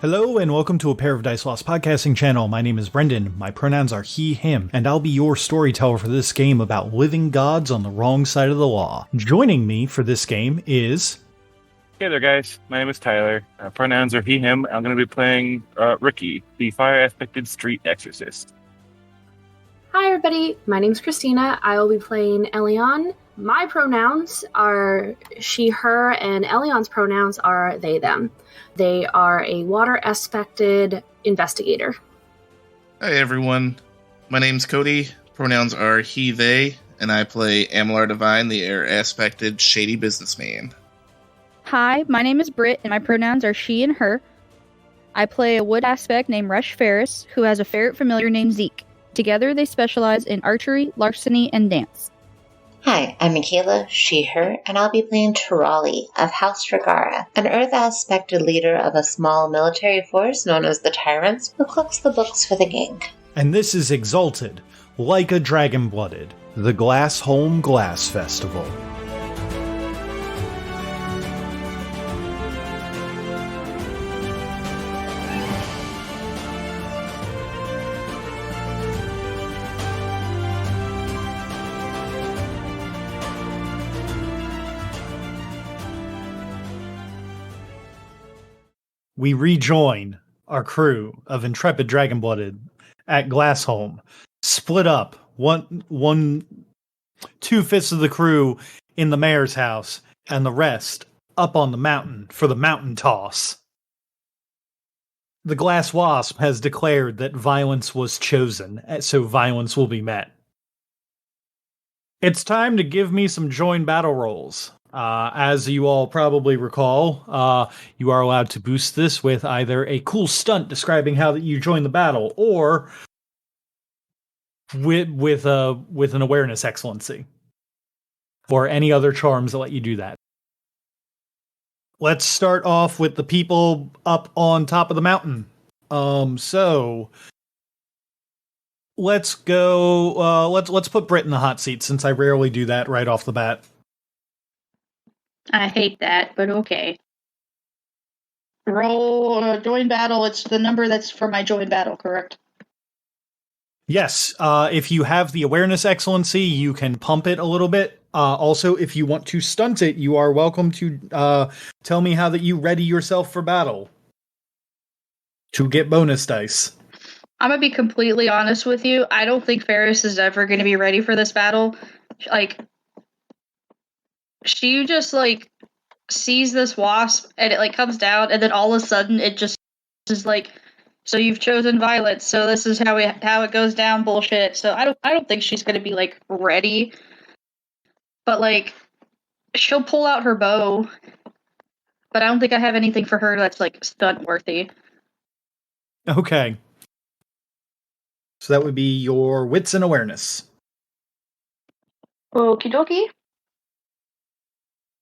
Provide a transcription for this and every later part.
Hello and welcome to A Pair of Dice Lost podcasting channel. My name is Brendan. My pronouns are he, him, and I'll be your storyteller for this game about living gods on the wrong side of the law. Joining me for this game is... Hey there, guys. My name is Tyler. Pronouns are he, him. I'm going to be playing Riki, the fire-aspected street exorcist. Hi, everybody. My name's Christina. I will be playing Ellion. My pronouns are she, her, and Ellion's pronouns are they, them. They are a water-aspected investigator. Hi, everyone. My name's Cody. Pronouns are he, they, and I play Amalar Divine, the air-aspected shady businessman. Hi, my name is Britt, and my pronouns are she and her. I play a wood aspect named Rush Ferris, who has a ferret familiar named Zeke. Together, they specialize in archery, larceny, and dance. Hi, I'm Michaela, she, her, and I'll be playing Tirali of House Dragara, an earth-aspected leader of a small military force known as the Tyrants, who cooks the books for the gang. And this is Exalted, like a dragon-blooded, the Glassholm Glass Festival. We rejoin our crew of intrepid dragon-blooded at Glassholm, split up, two-fifths of the crew in the mayor's house, and the rest up on the mountain for the mountain toss. The Glass Wasp has declared that violence was chosen, so violence will be met. It's time to give me some join battle rolls. As you all probably recall, you are allowed to boost this with either a cool stunt describing how that you join the battle, or with an awareness excellency, or any other charms that let you do that. Let's start off with the people up on top of the mountain. So let's go. Let's put Britt in the hot seat, since I rarely do that right off the bat. I hate that, but okay. Roll join battle. It's the number that's for my join battle, correct? Yes. If you have the awareness excellency, you can pump it a little bit. Also, if you want to stunt it, you are welcome to tell me how that you ready yourself for battle to get bonus dice. I'm gonna be completely honest with you. I don't think Ferris is ever going to be ready for this battle. She just, sees this wasp, and it, comes down, and then all of a sudden, it just is so you've chosen violence, so this is how it goes down bullshit. So I don't think she's going to be, ready. But, she'll pull out her bow, but I don't think I have anything for her that's, stunt-worthy. Okay. So that would be your wits and awareness. Okie dokie.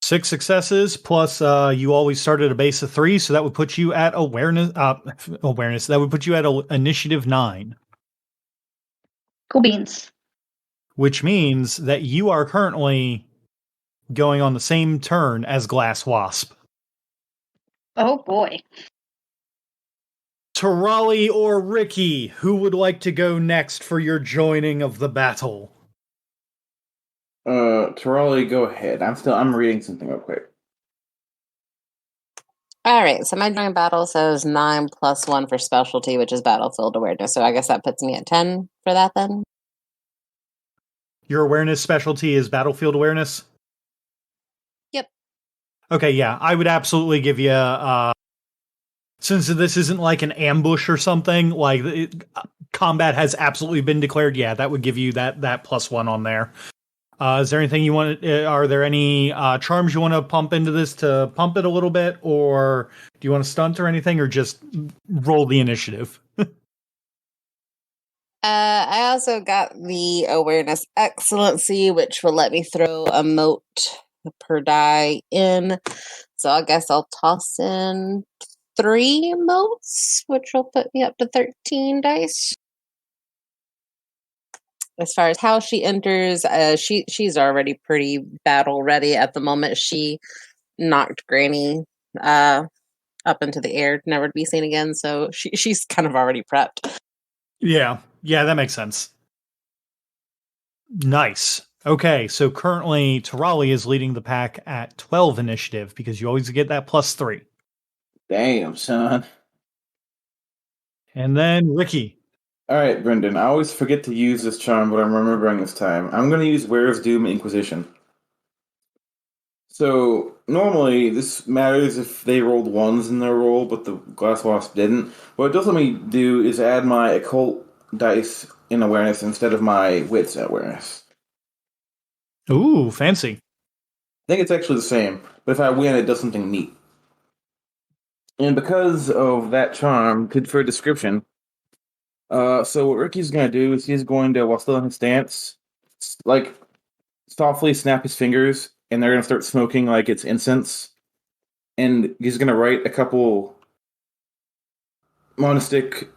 6 successes, plus you always start at a base of 3, so that would put you at awareness. That would put you at initiative 9. Cool beans. Which means that you are currently going on the same turn as Glass Wasp. Oh boy. Tirali or Riki, who would like to go next for your joining of the battle? Tirali, go ahead. I'm reading something real quick. Alright, so my joint battle says 9 plus 1 for specialty, which is battlefield awareness, so I guess that puts me at 10 for that then? Your awareness specialty is battlefield awareness? Yep. Okay, yeah, I would absolutely give you, since this isn't like an ambush or something, combat has absolutely been declared, yeah, that would give you that plus 1 on there. Is there anything you want? Are there any charms you want to pump into this to pump it a little bit, or do you want to stunt or anything, or just roll the initiative? I also got the awareness excellency, which will let me throw a mote per die in. So I guess I'll toss in 3 motes, which will put me up to 13 dice. As far as how she enters, she's already pretty battle ready at the moment. She knocked Granny up into the air, never to be seen again. So she's kind of already prepped. Yeah, that makes sense. Nice. Okay, so currently Tirali is leading the pack at 12 initiative because you always get that +3. Damn, son. And then Riki. All right, Brendan. I always forget to use this charm, but I'm remembering this time. I'm going to use Where's Doom Inquisition. So normally this matters if they rolled ones in their roll, but the Glass Wasp didn't. What it does let me do is add my occult dice in awareness instead of my wits awareness. Ooh, fancy. I think it's actually the same, but if I win, it does something neat. And because of that charm, good for a description. So what Ricky's going to do is he's going to, while still in his stance, like softly snap his fingers, and they're going to start smoking like it's incense. And he's going to write a couple monistic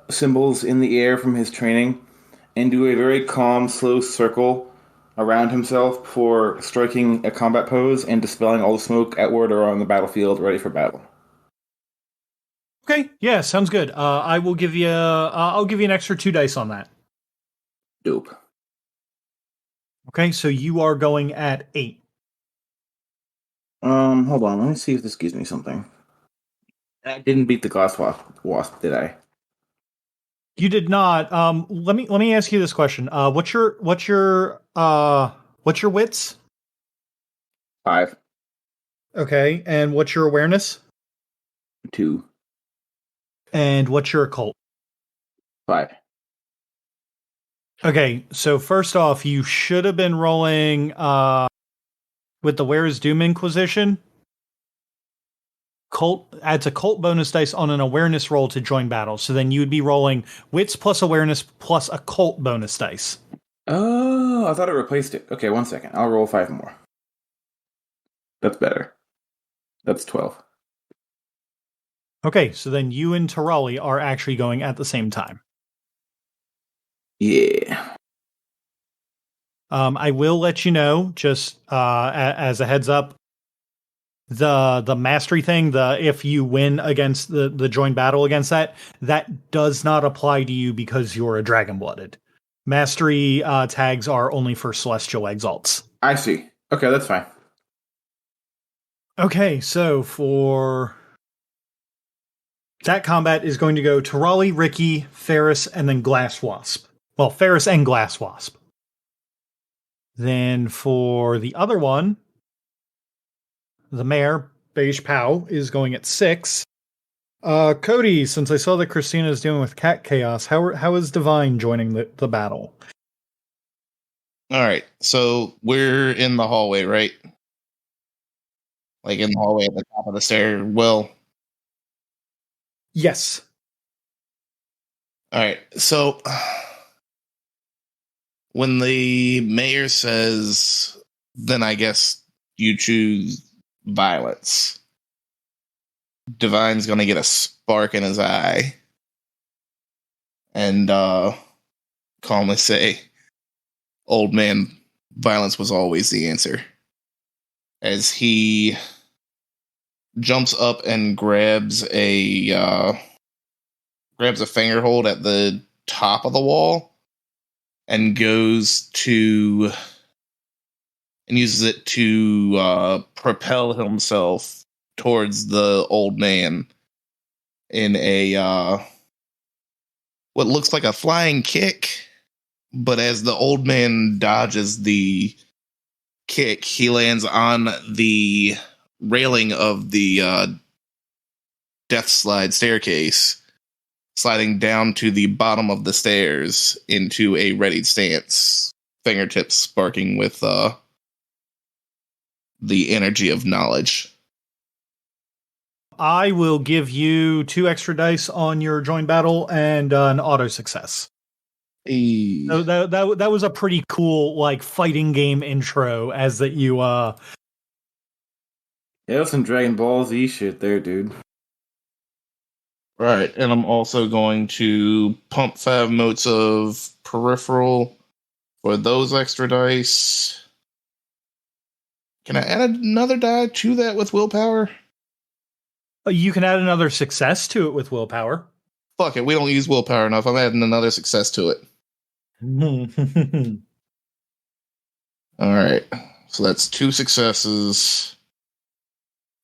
symbols in the air from his training, and do a very calm, slow circle around himself before striking a combat pose and dispelling all the smoke outward or on the battlefield, ready for battle. Okay, yeah, sounds good. I will give you. I'll give you an extra 2 dice on that. Dope. Okay, so you are going at 8. Hold on. Let me see if this gives me something. I didn't beat the Glass Wasp, did I? You did not. Let me ask you this question. What's your wits? 5. Okay, and what's your awareness? 2. And what's your occult? 5. Okay, so first off, you should have been rolling with the Where is Doom Inquisition. Cult adds a cult bonus dice on an awareness roll to join battle. So then you would be rolling wits plus awareness plus a cult bonus dice. Oh, I thought it replaced it. Okay, 1 second. I'll roll 5 more. That's better. That's 12. Okay, so then you and Tirali are actually going at the same time. Yeah. I will let you know, just as a heads up, the mastery thing, if you win against the joint battle against that does not apply to you because you're a dragon-blooded. Mastery tags are only for celestial exalts. I see. Okay, that's fine. Okay, so for that combat is going to go Tirali, Riki, Ferris, and then Glass Wasp. Well, Ferris and Glass Wasp. Then for the other one, the mayor, Beige Pow, is going at 6. Cody, since I saw that Christina is dealing with cat chaos, how is Divine joining the battle? All right, so we're in the hallway, right? Like in the hallway at the top of the stair. Well, Yes. all right. So when the mayor says, then I guess you choose violence, Divine's going to get a spark in his eye and calmly say, old man, violence was always the answer. As he jumps up and grabs a fingerhold at the top of the wall and goes to and uses it to propel himself towards the old man in a what looks like a flying kick, but as the old man dodges the kick, he lands on the railing of the death slide staircase, sliding down to the bottom of the stairs into a readied stance, fingertips sparking with the energy of knowledge. I will give you 2 extra dice on your joint battle and an auto success. So that was a pretty cool like fighting game intro as that you Yeah, that's some Dragon Ball Z shit there, dude. Right, and I'm also going to pump 5 motes of peripheral for those extra dice. Can I add another die to that with willpower? You can add another success to it with willpower. Fuck it, we don't use willpower enough. I'm adding another success to it. All right. So that's 2 successes,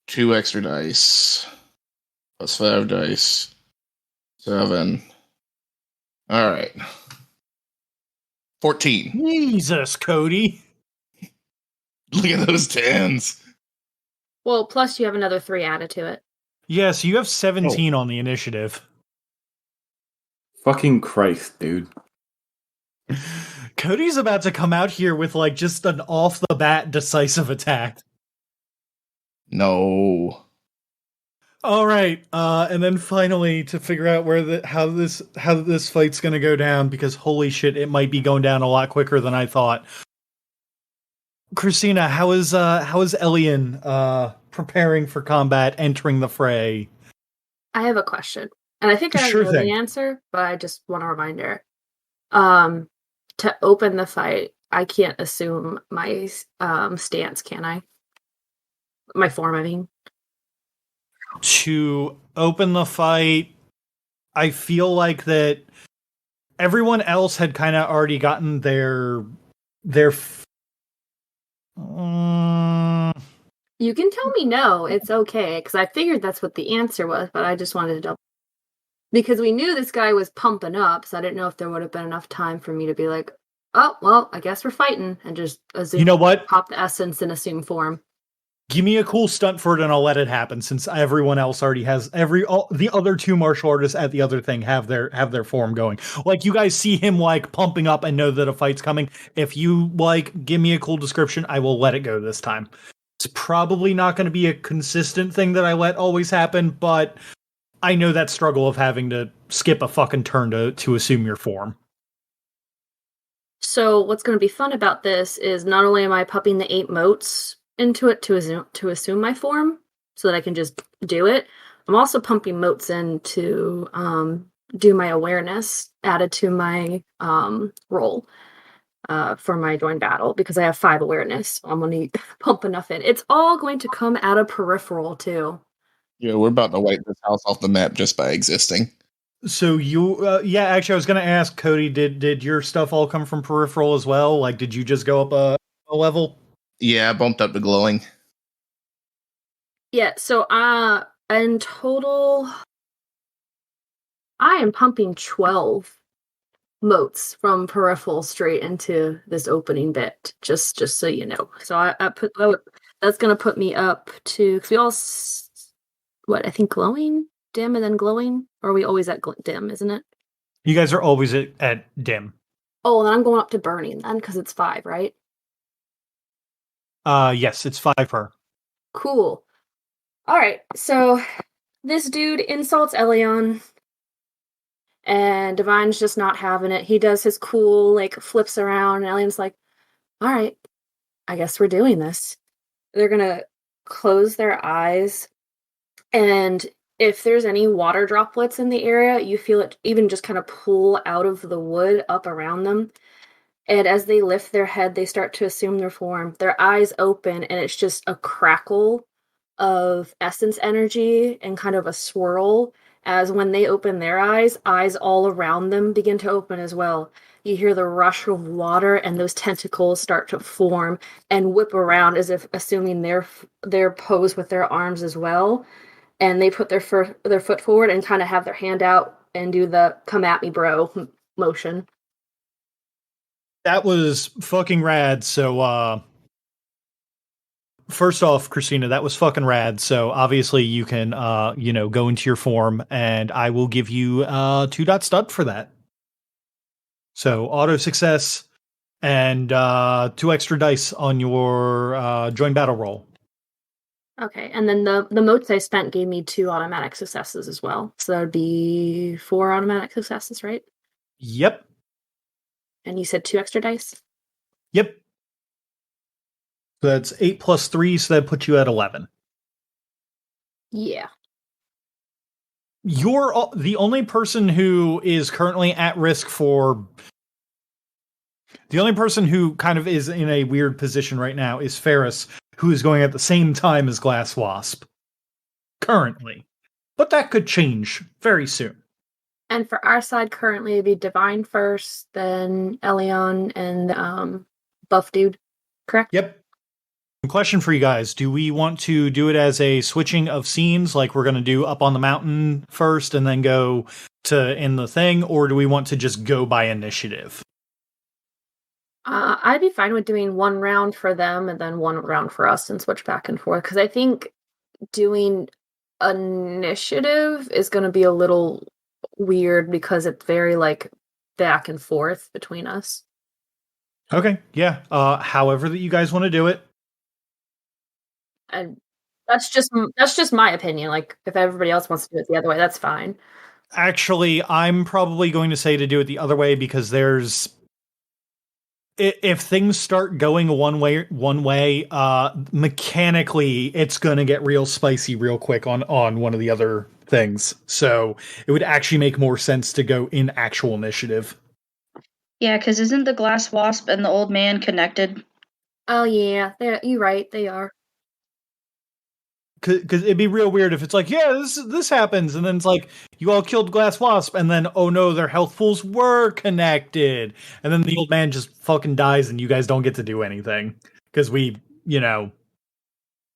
2 extra dice, plus 5 dice, 7. All right. 14. Jesus, Cody. Look at those 10s. Well, plus you have another 3 added to it. Yeah, so you have 17 on the initiative. Fucking Christ, dude. Cody's about to come out here with like just an off the bat decisive attack. No. All right, and then finally to figure out how this fight's gonna go down, because holy shit, it might be going down a lot quicker than I thought. Christina, how is Ellion preparing for combat, entering the fray? I have a question, and I think I Sure know thing. the answer, but I just want a reminder. To open the fight, I can't assume my stance, can I? My form, I mean. To open the fight, I feel like that everyone else had kind of already gotten their You can tell me no, it's okay, because I figured that's what the answer was, but I just wanted to double. Because we knew this guy was pumping up, so I didn't know if there would have been enough time for me to be like, oh, well, I guess we're fighting, and just assume, You know what? pop the essence and assume form. Give me a cool stunt for it and I'll let it happen, since everyone else already has the other 2 martial artists at the other thing have their form going. Like, you guys see him like pumping up and know that a fight's coming. If you like give me a cool description, I will let it go this time. It's probably not going to be a consistent thing that I let always happen, but I know that struggle of having to skip a fucking turn to assume your form. So what's going to be fun about this is not only am I popping the 8 motes into it to assume my form, so that I can just do it, I'm also pumping motes in to do my awareness added to my roll for my join battle, because I have 5 awareness. I'm going to pump enough in. It's all going to come out of peripheral too. Yeah, we're about to wipe this house off the map just by existing. So you, actually, I was going to ask Cody, did your stuff all come from peripheral as well? Like, did you just go up a level? Yeah, I bumped up to glowing. Yeah, so in total, I am pumping 12 motes from peripheral straight into this opening bit, just so you know. So I put that's going to put me up to, cause we all I think glowing, dim, and then glowing, or are we always at dim, isn't it? You guys are always at dim. Oh, then I'm going up to burning then, because it's 5, right? Yes, it's 5 per. Cool. All right, so this dude insults Ellion, and Divine's just not having it. He does his cool, like, flips around, and Ellion's like, all right, I guess we're doing this. They're gonna close their eyes, and if there's any water droplets in the area, you feel it even just kind of pull out of the wood up around them. And as they lift their head, they start to assume their form. Their eyes open, and it's just a crackle of essence energy and kind of a swirl. As when they open their eyes all around them begin to open as well. You hear the rush of water, and those tentacles start to form and whip around as if assuming their pose with their arms as well. And they put their foot forward and kind of have their hand out and do the "come at me, bro" motion. That was fucking rad. So, first off, Christina, that was fucking rad. So obviously you can, go into your form, and I will give you 2 dot stud for that. So auto success and 2 extra dice on your join battle roll. Okay, and then the motes I spent gave me 2 automatic successes as well. So that would be 4 automatic successes, right? Yep. And you said 2 extra dice? Yep. So that's 8 plus 3, so that puts you at 11. Yeah. You're the only person who is currently at risk for... The only person who kind of is in a weird position right now is Ferris, who is going at the same time as Glass Wasp. Currently. but that could change very soon. And for our side, currently, it'd be Divine first, then Ellion and Buff Dude, correct? Yep. Question for you guys. Do we want to do it as a switching of scenes, like we're going to do up on the mountain first and then go to in the thing, or do we want to just go by initiative? I'd be fine with doing one round for them and then one round for us and switch back and forth, because I think doing initiative is going to be a little weird because it's very, like, back and forth between us. Okay, yeah. However that you guys want to do it. And that's just my opinion. Like, if everybody else wants to do it the other way, that's fine. Actually, I'm probably going to say to do it the other way because if things start going one way, mechanically, it's going to get real spicy real quick on one of the other things. So it would actually make more sense to go in actual initiative. Yeah, because isn't the glass wasp and the old man connected? Oh yeah, you're right. They are. Because it'd be real weird if it's like, yeah, this happens, and then it's like you all killed Glass Wasp, and then oh no, their health pools were connected, and then the old man just fucking dies, and you guys don't get to do anything because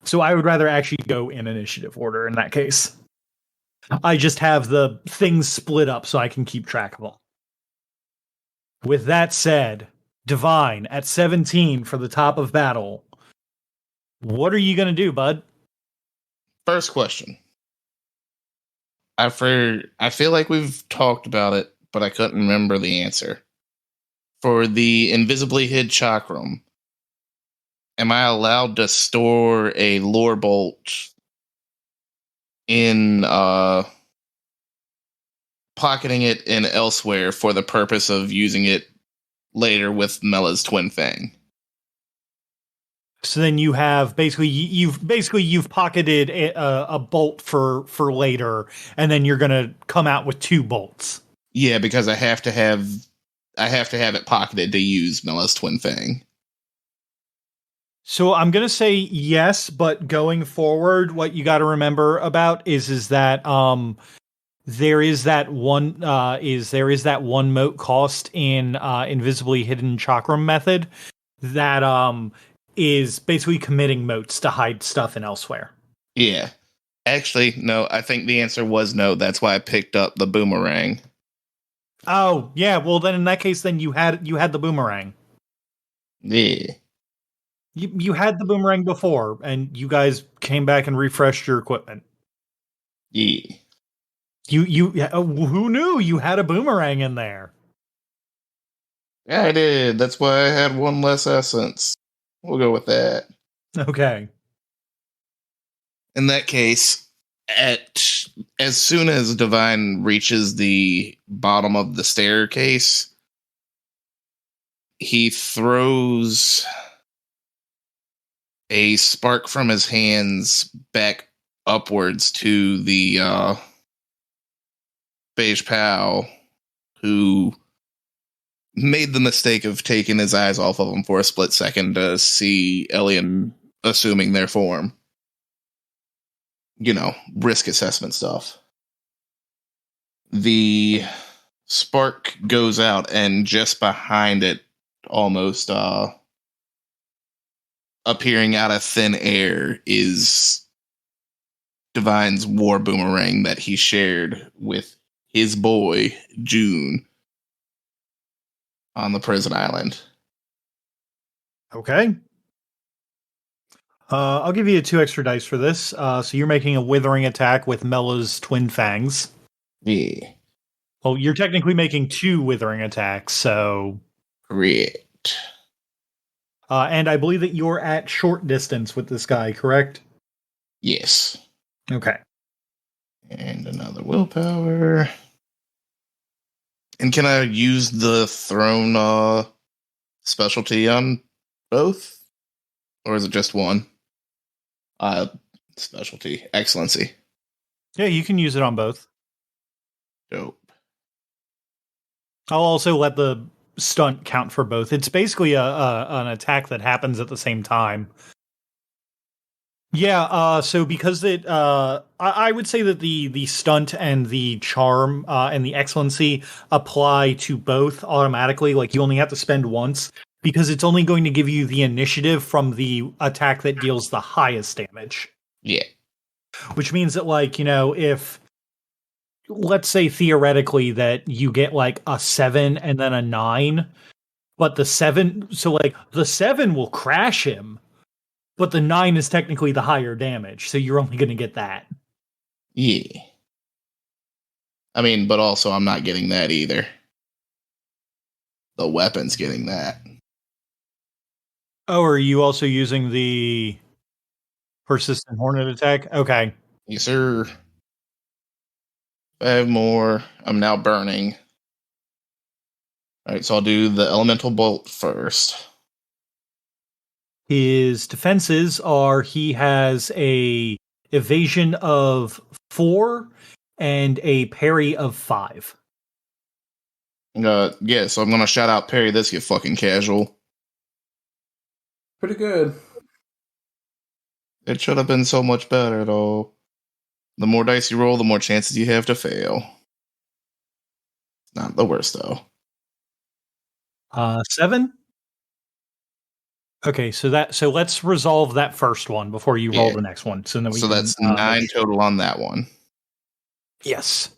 So I would rather actually go in initiative order in that case. I just have the things split up so I can keep track of them. With that said, Divine at 17 for the top of battle. What are you gonna do, bud? First question. I feel like we've talked about it, but I couldn't remember the answer. For the invisibly hid chakram, am I allowed to store a lore bolt in pocketing it in elsewhere for the purpose of using it later with Mela's twin fang? So then you have you've pocketed a bolt for later, and then you're gonna come out with 2 bolts. Yeah, because I have to have it pocketed to use Mela's twin fang. So I'm gonna say yes, but going forward, what you got to remember about is that there is that one mote cost in invisibly hidden chakram method that is basically committing motes to hide stuff in elsewhere. Yeah. Actually, no, I think the answer was no. That's why I picked up the boomerang. Oh, yeah, well then in that case then you had the boomerang. Yeah. You had the boomerang before and you guys came back and refreshed your equipment. Yeah. Who knew you had a boomerang in there? Yeah, I did. That's why I had 1 less essence. We'll go with that. Okay. In that case, as soon as Divine reaches the bottom of the staircase, he throws a spark from his hands back upwards to the beige pal who made the mistake of taking his eyes off of him for a split second to see Ellion assuming their form. Risk assessment stuff. The spark goes out, and just behind it, almost appearing out of thin air, is Divine's war boomerang that he shared with his boy, June, on the prison island. Okay. I'll give you 2 extra dice for this. So you're making a withering attack with Mela's twin fangs. Yeah. Well, you're technically making 2 withering attacks, so... Correct. And I believe that you're at short distance with this guy, correct? Yes. Okay. And another willpower. And can I use the thrown specialty on both? Or is it just one? Specialty. Excellency. Yeah, you can use it on both. Dope. I'll also let the stunt count for both. It's basically an attack that happens at the same time. Yeah, so because I would say that the stunt and the charm and the excellency apply to both automatically. Like you only have to spend once because it's only going to give you the initiative from the attack that deals the highest damage. Yeah. Which means that, like, if let's say theoretically that you get like a 7 and then a 9, but the 7, so like the 7 will crash him. But the 9 is technically the higher damage, so you're only going to get that. Yeah. I mean, but also I'm not getting that either. The weapon's getting that. Oh, are you also using the persistent hornet attack? Okay. Yes, sir. 5 more. I'm now burning. Alright, so I'll do the elemental bolt first. His defenses are he has a evasion of 4 and a parry of 5. Yeah, so I'm gonna shout out parry this, get fucking casual. Pretty good. It should have been so much better, though. The more dice you roll, the more chances you have to fail. Not the worst, though. 7? Okay, so let's resolve that first one before you roll Yeah. the next one. So That's 9 total on that one. Yes.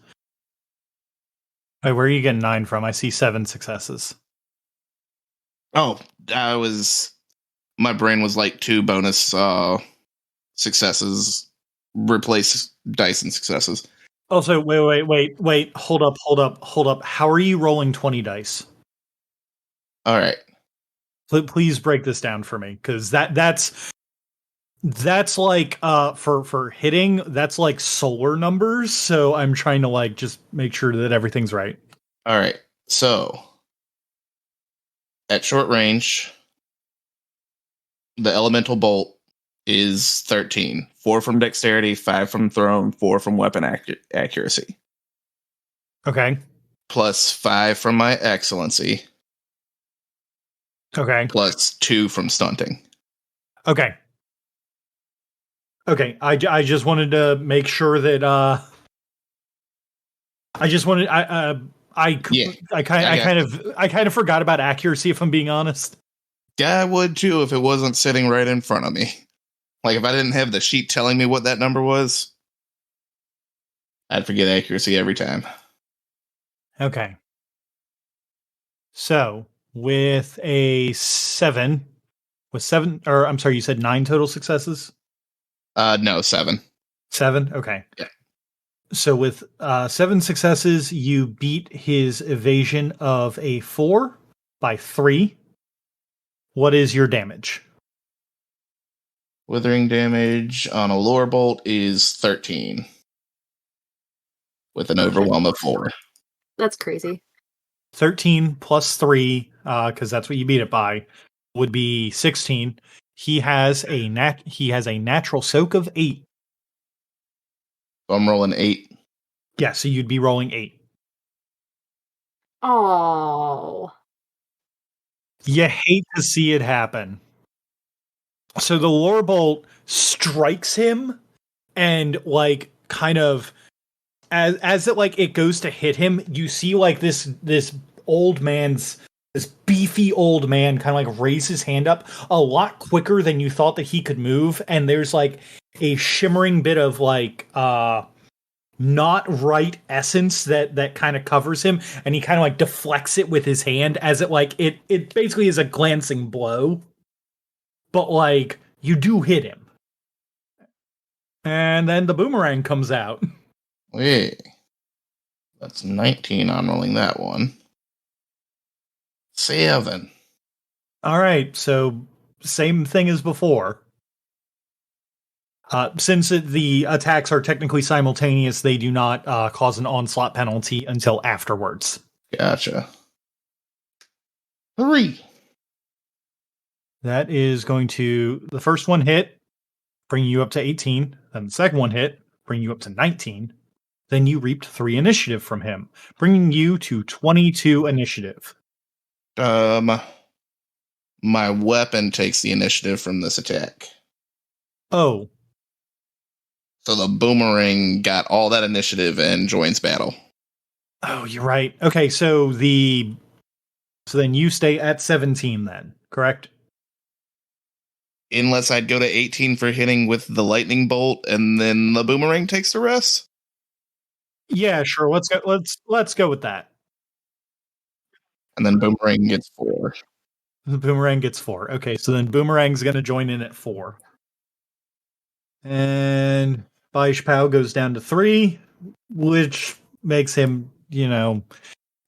Wait, where are you getting 9 from? I see 7 successes. Oh, my brain was like 2 bonus successes replace dice and successes. Also, wait. Hold up. How are you rolling 20 dice? All right. Please break this down for me, because that's like for hitting, that's like solar numbers. So I'm trying to like just make sure that everything's right. All right. So at short range, the elemental bolt is 13. 4 from dexterity, 5 from thrown, 4 from weapon accuracy. Okay. Plus 5 from my excellency. Okay. Plus 2 from stunting. Okay. I just wanted to make sure that I kind of forgot about accuracy, if I'm being honest. Yeah, I would too if it wasn't sitting right in front of me. Like if I didn't have the sheet telling me what that number was, I'd forget accuracy every time. Okay. So with a 7, or I'm sorry, you said 9 total successes? No, 7. 7? Okay. Yeah. So with 7 successes, you beat his evasion of a 4 by 3. What is your damage? Withering damage on a lore bolt is 13. With an overwhelm of 4. That's crazy. 13 plus 3, because that's what you beat it by, would be 16. He has a natural soak of 8. So I'm rolling 8. Yeah, so you'd be rolling 8. Oh. You hate to see it happen. So the lore bolt strikes him, and like kind of as it like it goes to hit him, you see like this beefy old man kind of like raise his hand up a lot quicker than you thought that he could move, and there's like a shimmering bit of like not right essence that kind of covers him, and he kind of like deflects it with his hand as it like it basically is a glancing blow, but like you do hit him, and then the boomerang comes out. Hey, that's 19 on rolling that one. 7. All right, so same thing as before. Since the attacks are technically simultaneous, they do not cause an onslaught penalty until afterwards. Gotcha. 3. That is going to, the first one hit, bring you up to 18. Then the second one hit, bring you up to 19. Then you reaped 3 initiative from him, bringing you to 22 initiative. My weapon takes the initiative from this attack. Oh, So the boomerang got all that initiative and joins battle. Oh, you're right. Okay, so then you stay at 17 then, correct? Unless I'd go to 18 for hitting with the lightning bolt, and then the boomerang takes the rest. Yeah, sure. Let's go with that. And then boomerang gets 4. The boomerang gets 4. Okay, so then boomerang's going to join in at 4. And Baishpao goes down to 3, which makes him,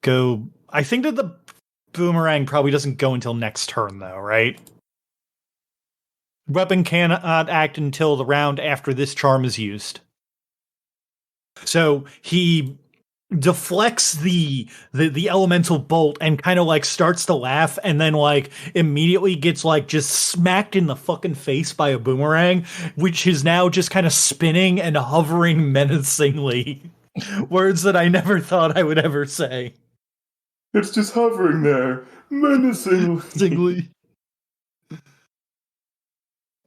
go. I think that the boomerang probably doesn't go until next turn, though, right? Weapon cannot act until the round after this charm is used. So he deflects the elemental bolt and kind of like starts to laugh, and then like immediately gets like just smacked in the fucking face by a boomerang, which is now just kind of spinning and hovering menacingly. Words that I never thought I would ever say. It's just hovering there, menacingly.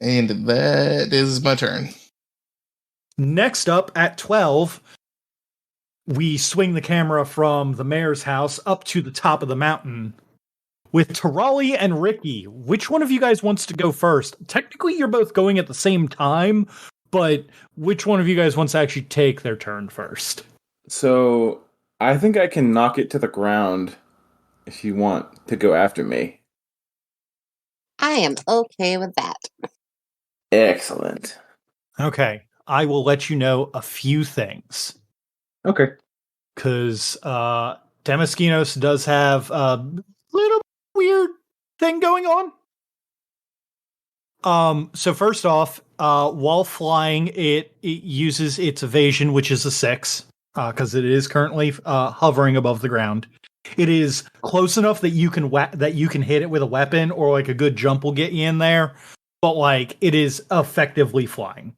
And that is my turn. Next up at 12, we swing the camera from the mayor's house up to the top of the mountain with Tirali and Riki. Which one of you guys wants to go first? Technically, you're both going at the same time, but which one of you guys wants to actually take their turn first? So, I think I can knock it to the ground if you want to go after me. I am okay with that. Excellent. Okay, I will let you know a few things. Okay. Because Damaskinos does have a little weird thing going on. So first off, while flying, it uses its evasion, which is a 6, because it is currently hovering above the ground. It is close enough that you can hit it with a weapon, or like a good jump will get you in there. But like it is effectively flying.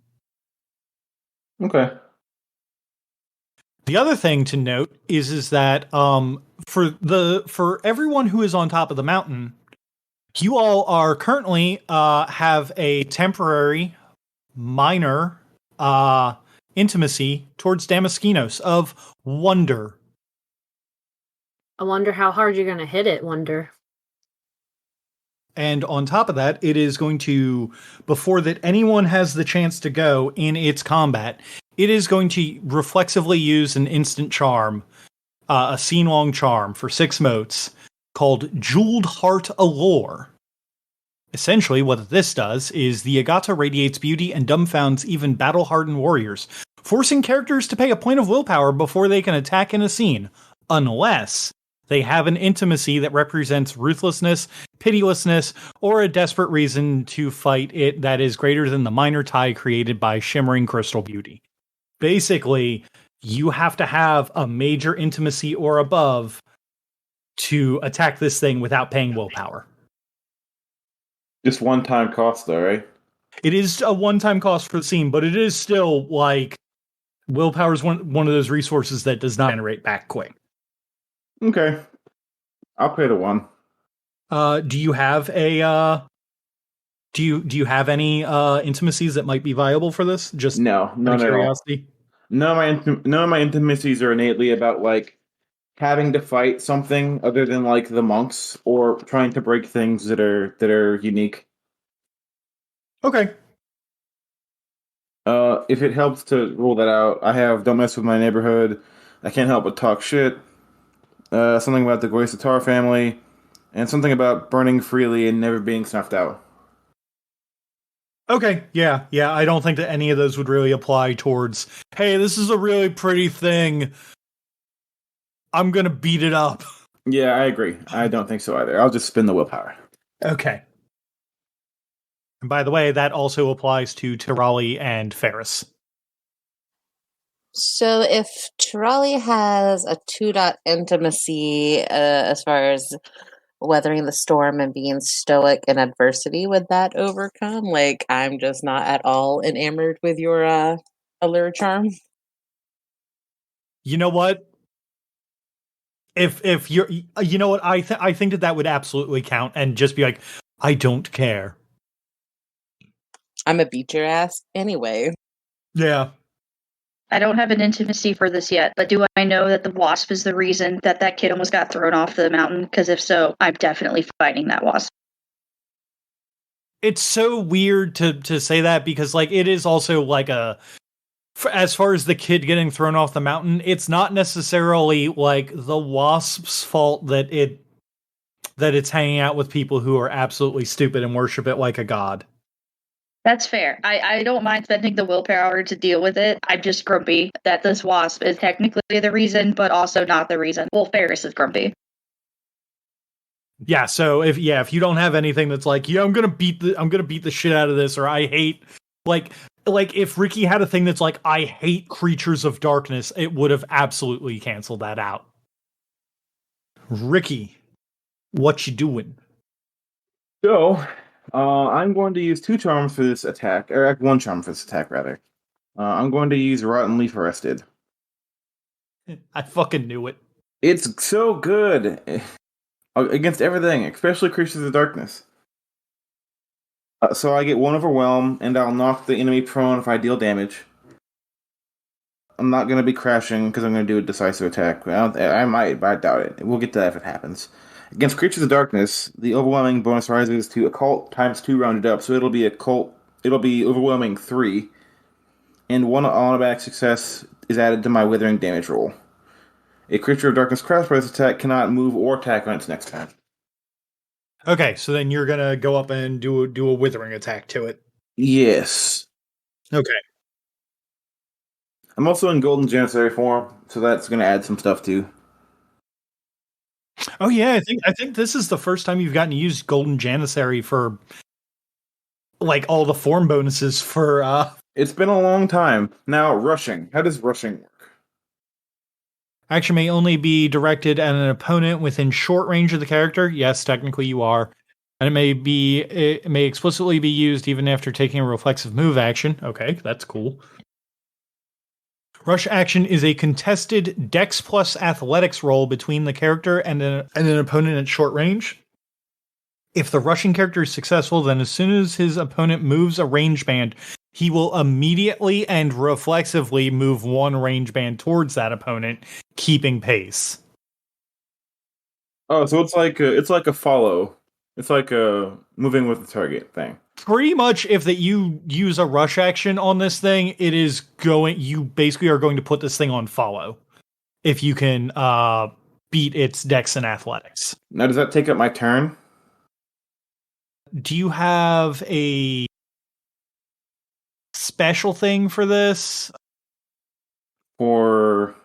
Okay. The other thing to note is that for everyone who is on top of the mountain, you all are currently have a temporary minor intimacy towards Damaskinos of wonder. I wonder how hard you're going to hit it, Wonder. And on top of that, it is going to, before that anyone has the chance to go in its combat, it is going to reflexively use an instant charm, a scene-long charm for 6 motes, called Jeweled Heart Allure. Essentially, what this does is the Agata radiates beauty and dumbfounds even battle-hardened warriors, forcing characters to pay a point of willpower before they can attack in a scene, unless they have an intimacy that represents ruthlessness, pitilessness, or a desperate reason to fight it that is greater than the minor tie created by shimmering crystal beauty. Basically, you have to have a major intimacy or above to attack this thing without paying willpower. Just one-time cost, though, right? It is a one-time cost for the scene, but it is still like willpower is one of those resources that does not generate back quick. Okay. I'll pay the 1. Do you have a do you have any intimacies that might be viable for this? Just No, out of curiosity. None of my intimacies are innately about like having to fight something other than like the monks or trying to break things that are unique. Okay. If it helps to rule that out, I have Don't Mess With My Neighborhood, I Can't Help But Talk Shit, something about the Goisatar family, and something about burning freely and never being snuffed out. Okay, yeah, I don't think that any of those would really apply towards, hey, this is a really pretty thing, I'm gonna beat it up. Yeah, I agree. I don't think so either. I'll just spin the willpower. Okay. And by the way, that also applies to Tirali and Ferris. So if Tirali has a 2-dot intimacy as far as weathering the storm and being stoic in adversity, would that overcome? Like, I'm just not at all enamored with your allure charm. You know what? If you're, you know what, I think that would absolutely count, and just be like, I don't care. I'm a beat your ass anyway. Yeah. I don't have an intimacy for this yet, but do I know that the wasp is the reason that that kid almost got thrown off the mountain? Because if so, I'm definitely fighting that wasp. It's so weird to say that because like it is also like as far as the kid getting thrown off the mountain, it's not necessarily like the wasp's fault that it's hanging out with people who are absolutely stupid and worship it like a god. That's fair. I don't mind spending the willpower to deal with it. I'm just grumpy that this wasp is technically the reason, but also not the reason. Well, Ferris is grumpy. Yeah, so if you don't have anything that's like, yeah, I'm gonna beat the shit out of this, or I hate like if Riki had a thing that's like, I hate creatures of darkness, it would have absolutely canceled that out. Riki, what you doing? So, I'm going to use 2 charms for this attack, or 1 charm for this attack, rather. I'm going to use Rotten Leaf Arrested. I fucking knew it. It's so good against everything, especially creatures of darkness. So I get 1 Overwhelm, and I'll knock the enemy prone if I deal damage. I'm not going to be crashing because I'm going to do a decisive attack. I might, but I doubt it. We'll get to that if it happens. Against creatures of darkness, the overwhelming bonus rises to occult times 2 rounded up, so it'll be overwhelming 3, and 1 automatic success is added to my withering damage roll. A creature of darkness crashed by this attack cannot move or attack on its next turn. Okay, so then you're gonna go up and do a withering attack to it. Yes. Okay. I'm also in Golden Janissary form, so that's going to add some stuff too. Oh yeah, I think this is the first time you've gotten to use Golden Janissary for like all the form bonuses for It's been a long time. Now, rushing. How does rushing work? Action may only be directed at an opponent within short range of the character. Yes, technically you are. And it may explicitly be used even after taking a reflexive move action. Okay, that's cool. Rush action is a contested Dex plus Athletics roll between the character and an opponent at short range. If the rushing character is successful, then as soon as his opponent moves a range band, he will immediately and reflexively move 1 range band towards that opponent, keeping pace. Oh, so it's like a follow. It's like a moving with the target thing. Pretty much, if that you use a rush action on this thing, you basically are going to put this thing on follow. If you can beat its Dex and Athletics. Now, does that take up my turn? Do you have a special thing for this? For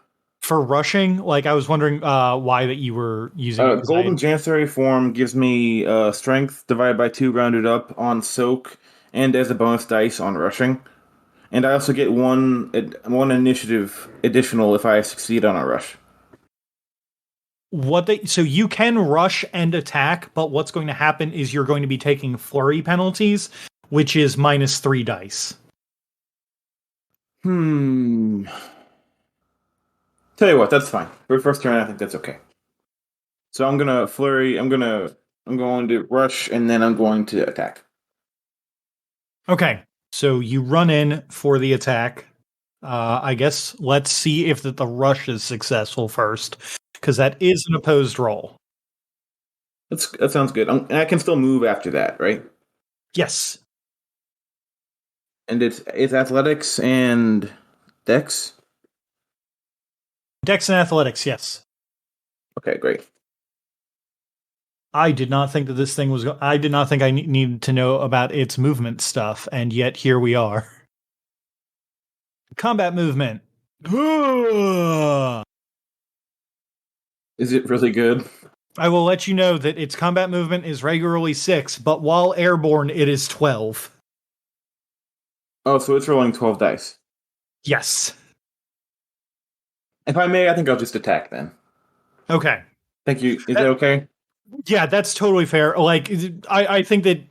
rushing? Like, I was wondering why that you were using it. Golden Janissary form gives me strength divided by 2 rounded up on soak, and as a bonus dice on rushing. And I also get one initiative additional if I succeed on a rush. So you can rush and attack, but what's going to happen is you're going to be taking flurry penalties, which is -3 dice. Tell you what, that's fine. For first turn, I think that's okay. So I'm gonna flurry. I'm going to rush, and then I'm going to attack. Okay, so you run in for the attack. I guess let's see if the rush is successful first, because that is an opposed roll. That sounds good. I can still move after that, right? Yes. And it's athletics and dex? Dex and athletics, yes. Okay, great. I did not think that this thing was... I did not think I needed to know about its movement stuff, and yet here we are. Combat movement. Is it really good? I will let you know that its combat movement is regularly 6, but while airborne, it is 12. Oh, so it's rolling 12 dice. Yes. If I may, I think I'll just attack then. Okay. Thank you. Is that okay? Yeah, that's totally fair. Like, I think that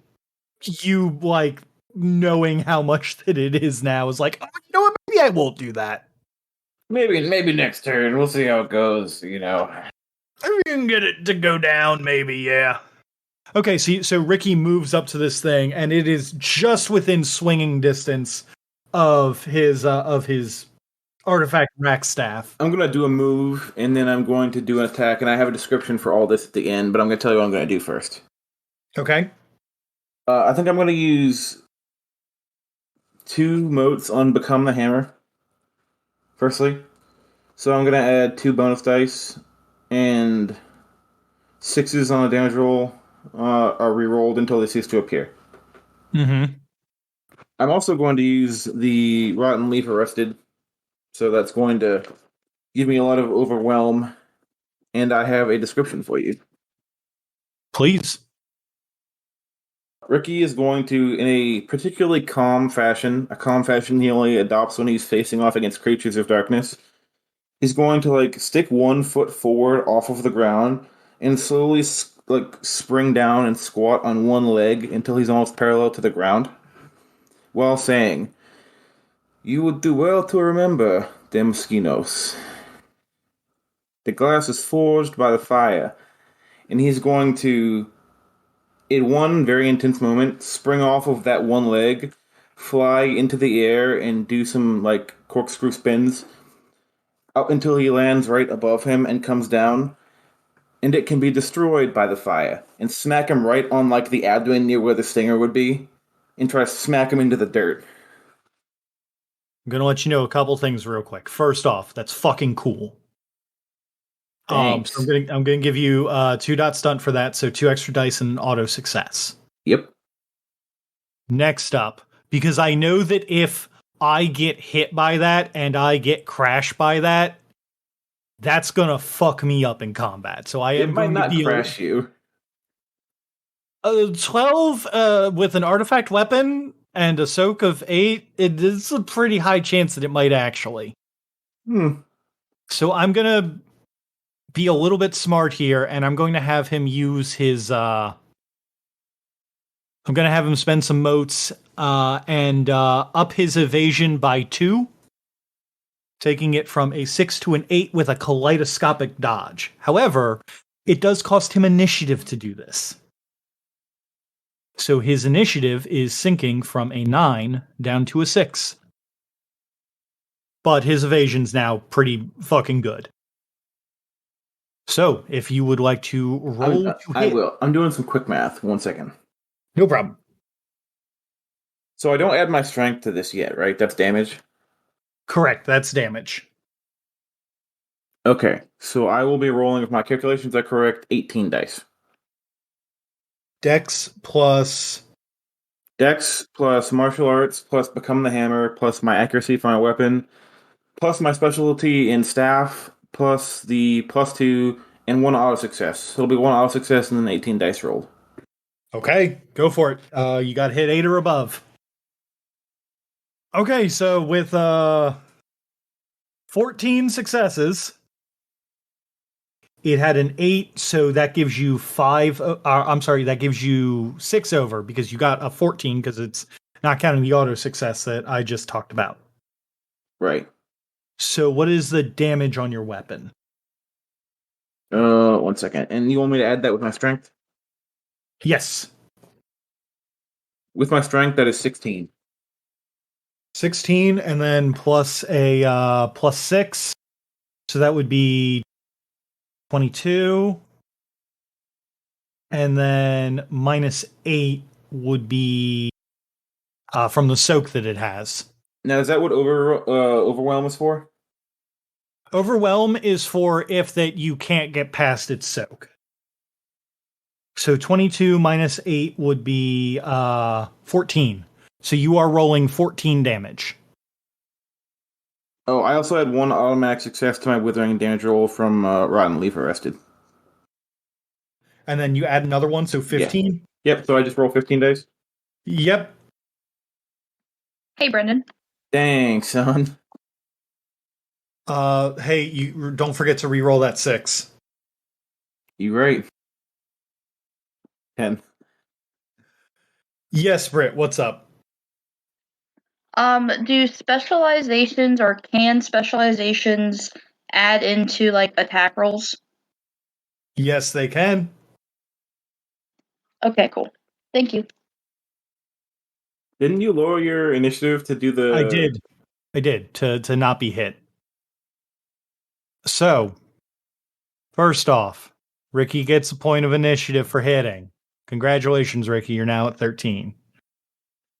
you, like, knowing how much that it is now is like, oh, you know what, maybe I won't do that. Maybe next turn. We'll see how it goes, you know. Maybe you can get it to go down, maybe, yeah. Okay, so Riki moves up to this thing, and it is just within swinging distance of his Artifact rack staff. I'm gonna do a move, and then I'm going to do an attack, and I have a description for all this at the end, but I'm gonna tell you what I'm gonna do first. Okay. I think I'm gonna use 2 motes on Become the Hammer. Firstly, so I'm gonna add 2 bonus dice, and 6s on a damage roll are re-rolled until they cease to appear. Mm-hmm. I'm also going to use the Rotten Leaf Arrested, so that's going to give me a lot of overwhelm, and I have a description for you. Please. Riki is going to, in a particularly calm fashion, a calm fashion he only adopts when he's facing off against creatures of darkness, he's going to stick 1 foot forward off of the ground and slowly spring down and squat on 1 leg until he's almost parallel to the ground, while saying, "You would do well to remember, Demskinos. The glass is forged by the fire," and he's going to, in one very intense moment, spring off of that 1 leg, fly into the air, and do some corkscrew spins up until he lands right above him and comes down, and it can be destroyed by the fire, and smack him right on the abdomen near where the stinger would be, and try to smack him into the dirt. I'm going to let you know a couple things real quick. First off, that's fucking cool. Thanks. So I'm going to give you 2 dot stunt for that, so 2 extra dice and auto success. Yep. Next up, because I know that if I get hit by that and I get crashed by that, that's going to fuck me up in combat. So I am It might going not to crash you. 12 with an artifact weapon and a soak of 8, it is a pretty high chance that it might actually. So I'm going to be a little bit smart here, and I'm going to have him use his I'm going to have him spend some motes and up his evasion by 2, taking it from a 6 to an 8 with a kaleidoscopic dodge. However, it does cost him initiative to do this. So his initiative is sinking from a 9 down to a 6. But his evasion's now pretty fucking good. So, if you would like to roll I will. I'm doing some quick math. 1 second. No problem. So I don't add my strength to this yet, right? That's damage? Correct, that's damage. Okay, so I will be rolling, if my calculations are correct, 18 dice. Dex plus martial arts plus Become the Hammer plus my accuracy for my weapon plus my specialty in staff plus the +2 and 1 auto success. So it'll be 1 auto success and then 18 dice rolled. Okay, go for it. You got hit 8 or above. Okay, so with 14 successes, it had an 8, so that gives you 5. That gives you 6 over because you got a 14 because it's not counting the auto success that I just talked about. Right. So what is the damage on your weapon? 1 second. And you want me to add that with my strength? Yes. With my strength, that is 16. 16, and then plus a +6. So that would be 22. And then -8 would be from the soak that it has. Now, is that what Overwhelm is for? Overwhelm is for if that you can't get past its soak. So 22 minus 8 would be 14. So you are rolling 14 damage. Oh, I also had 1 automatic success to my withering damage roll from Rotten Leaf Arrested. And then you add another one, so 15? Yeah. Yep, so I just roll 15 dice? Yep. Hey, Brendan. Dang, son. Hey, you don't forget to re-roll that 6. You right. 10. Yes, Britt, what's up? Do specializations or can specializations add into attack rolls? Yes, they can. Okay, cool. Thank you. Didn't you lower your initiative to do the... I did to not be hit. So, first off, Riki gets a point of initiative for hitting. Congratulations, Riki. You're now at 13.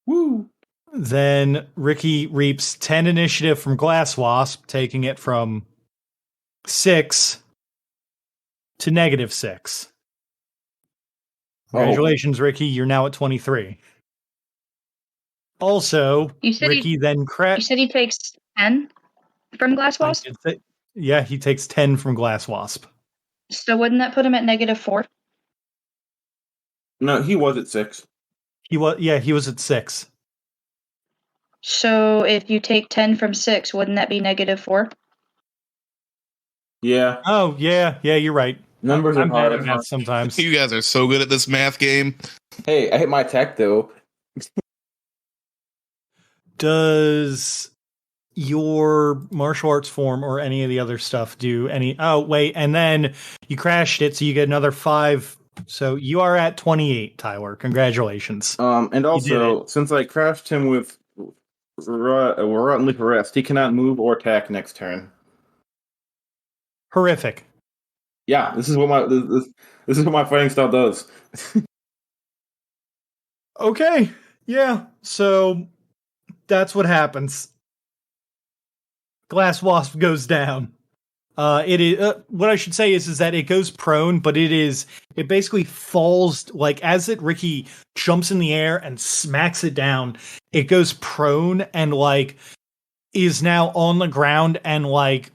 Woo! Then Riki reaps 10 initiative from Glass Wasp, taking it from 6 to -6. Congratulations, Riki. You're now at 23. Also, You said Riki then You said he takes 10 from Glass Wasp? Yeah, he takes 10 from Glass Wasp. So wouldn't that put him at -4? No, he was at 6. He was at 6. So if you take 10 from 6, wouldn't that be -4? Yeah. Oh, yeah, you're right. Numbers are I'm bad hard. at math sometimes. You guys are so good at this math game. Hey, I hit my attack though. Does your martial arts form or any of the other stuff do any... Oh, wait, and then you crashed it, so you get another 5. So you are at 28, Tyler. Congratulations. And also, since I crashed him with Rotten Leaf Arrest, he cannot move or attack next turn. Horrific. Yeah, this is what my fighting style does. Okay, yeah, so that's what happens. Glass Wasp goes down. It is what I should say is that it goes prone, but it basically falls like as Riki jumps in the air and smacks it down. It goes prone and like is now on the ground and like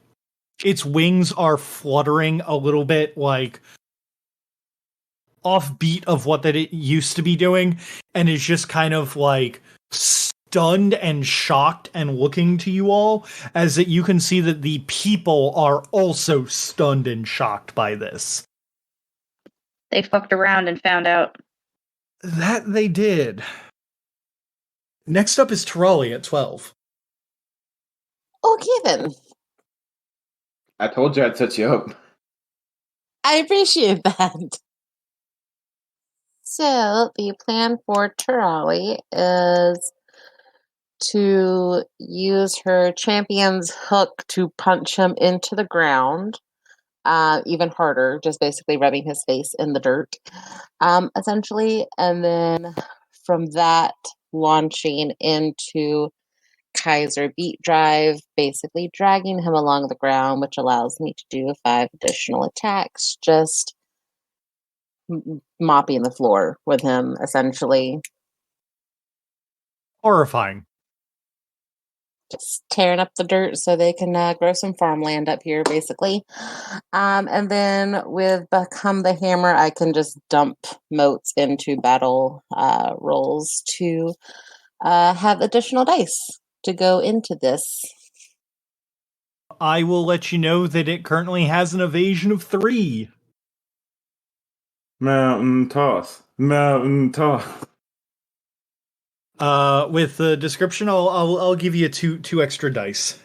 its wings are fluttering a little bit like offbeat of what that it used to be doing, and is just kind of like stunned and shocked and looking to you all, as that you can see that the people are also stunned and shocked by this. They fucked around and found out. That they did. Next up is Tirali at 12. Okay then. I told you I'd set you up. I appreciate that. So the plan for Tirali is to use her champion's hook to punch him into the ground, even harder, just basically rubbing his face in the dirt, essentially, and then from that launching into Kaiser Beat Drive, basically dragging him along the ground, which allows me to do 5 additional attacks, just mopping the floor with him, essentially. Horrifying. Just tearing up the dirt so they can grow some farmland up here, basically. And then with Become the Hammer, I can just dump motes into battle rolls to have additional dice to go into this. I will let you know that it currently has an evasion of 3. Mountain toss. Mountain toss. With the description, I'll give you two extra dice.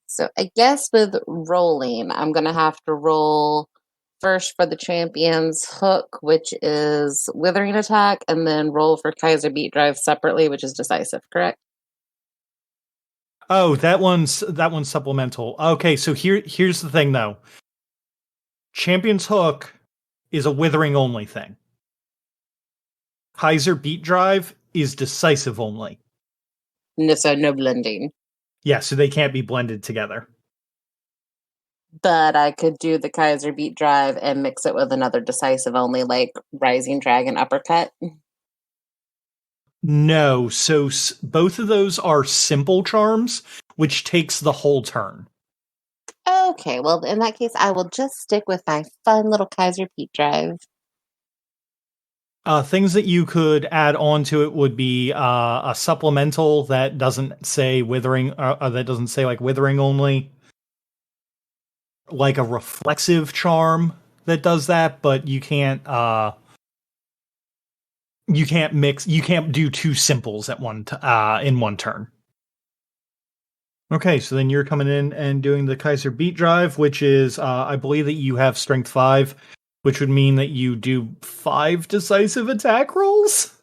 So I guess with rolling, I'm gonna have to roll first for the champion's hook, which is withering attack, and then roll for Kaiser Beat Drive separately, which is decisive, correct? Oh, that one's supplemental. Okay, so here's the thing though. Champion's hook is a withering only thing. Kaiser Beat Drive is decisive only. No, so no blending. Yeah, so they can't be blended together. But I could do the Kaiser Beat Drive and mix it with another decisive only, like Rising Dragon Uppercut. No, so both of those are simple charms, which takes the whole turn. Okay, well, in that case, I will just stick with my fun little Kaiser Beat Drive. Things that you could add on to it would be a supplemental that doesn't say withering, that doesn't say like withering only, like a reflexive charm that does that, but you can't mix, you can't do 2 simples at in one turn. Okay, so then you're coming in and doing the Kaiser Beat Drive, which is, I believe that you have Strength 5, which would mean that you do 5 decisive attack rolls?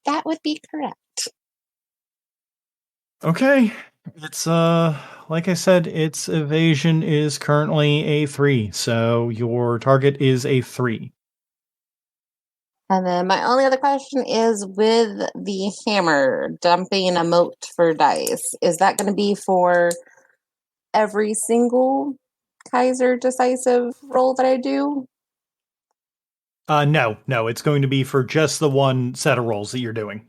That would be correct. Okay, it's, like I said, its evasion is currently a 3, so your target is a 3. And then my only other question is with the hammer, dumping a moat for dice. Is that going to be for every single Kaiser decisive roll that I do? No, it's going to be for just the one set of rolls that you're doing.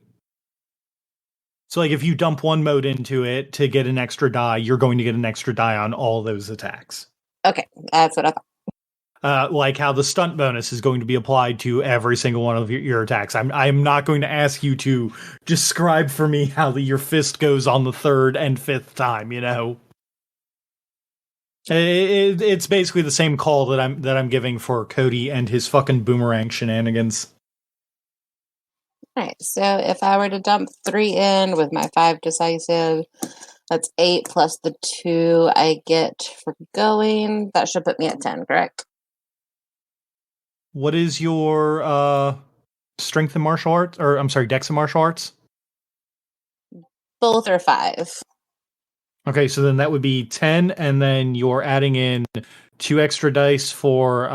So, like, if you dump one mode into it to get an extra die, you're going to get an extra die on all those attacks. Okay, that's what I thought. Like how the stunt bonus is going to be applied to every single one of your attacks. I'm not going to ask you to describe for me how your fist goes on the 3rd and 5th time, you know? It's basically the same call that I'm giving for Cody and his fucking boomerang shenanigans. Alright, so if I were to dump 3 in with my 5 decisive, that's 8 plus the 2 I get for going. That should put me at 10, correct? What is your strength in martial arts? Or, I'm sorry, dex in martial arts? Both are 5. Okay, so then that would be 10, and then you're adding in 2 extra dice for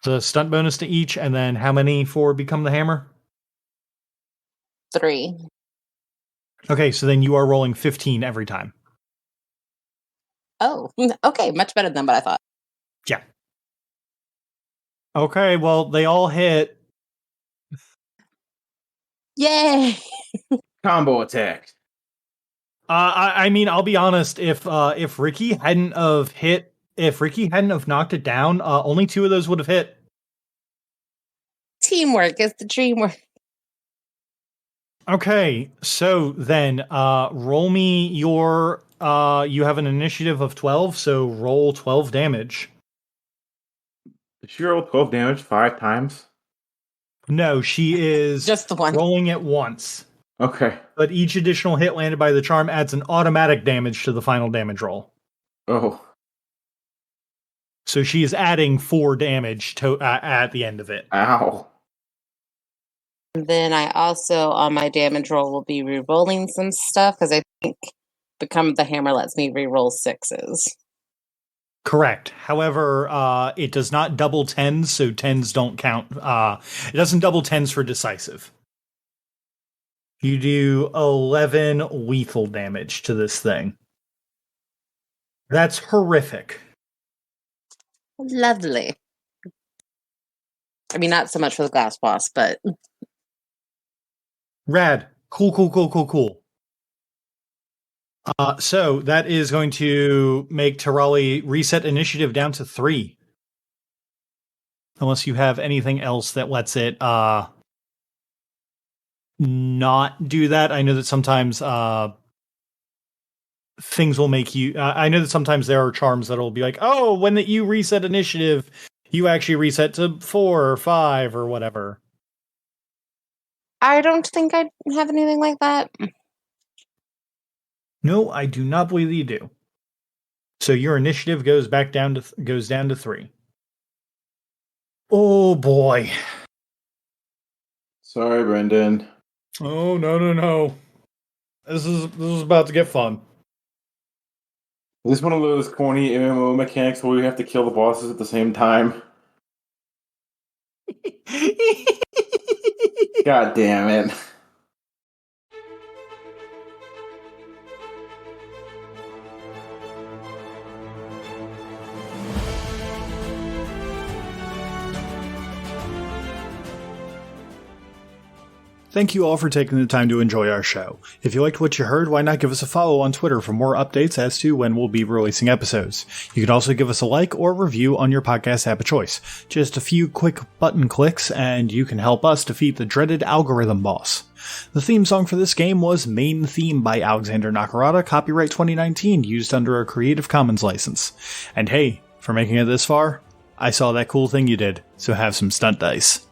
the stunt bonus to each, and then how many for Become the Hammer? 3. Okay, so then you are rolling 15 every time. Oh, okay, much better than what I thought. Yeah. Okay, well, they all hit. Yay! Combo attack. I mean, I'll be honest. If Riki hadn't have knocked it down, only 2 of those would have hit. Teamwork is the dream work. Okay, so then roll me your. You have an initiative of 12, so roll 12 damage. Did she roll 12 damage 5 times? No, she is Just the one. rolling it once. Okay. But each additional hit landed by the charm adds an automatic damage to the final damage roll. Oh. So she is adding 4 damage to at the end of it. Ow. Then I also, on my damage roll, will be re-rolling some stuff, because I think Become the Hammer lets me re-roll 6s. Correct. However, it does not double 10s, so 10s don't count. It doesn't double 10s for decisive. You do 11 lethal damage to this thing. That's horrific. Lovely. I mean, not so much for the glass boss, but... Rad. Cool. So that is going to make Tirali reset initiative down to 3. Unless you have anything else that lets it not do that. I know that sometimes things will make you... I know that sometimes there are charms that will be like, oh, when you reset initiative, you actually reset to 4 or 5 or whatever. I don't think I have anything like that. No, I do not believe that you do. So your initiative goes down to 3. Oh boy. Sorry, Brendan. Oh no. This is about to get fun. Is this one of those corny MMO mechanics where we have to kill the bosses at the same time? God damn it. Thank you all for taking the time to enjoy our show. If you liked what you heard, why not give us a follow on Twitter for more updates as to when we'll be releasing episodes. You can also give us a like or review on your podcast app of choice. Just a few quick button clicks and you can help us defeat the dreaded algorithm boss. The theme song for this game was Main Theme by Alexander Nakarada, copyright 2019, used under a Creative Commons license. And hey, for making it this far, I saw that cool thing you did, so have some stunt dice.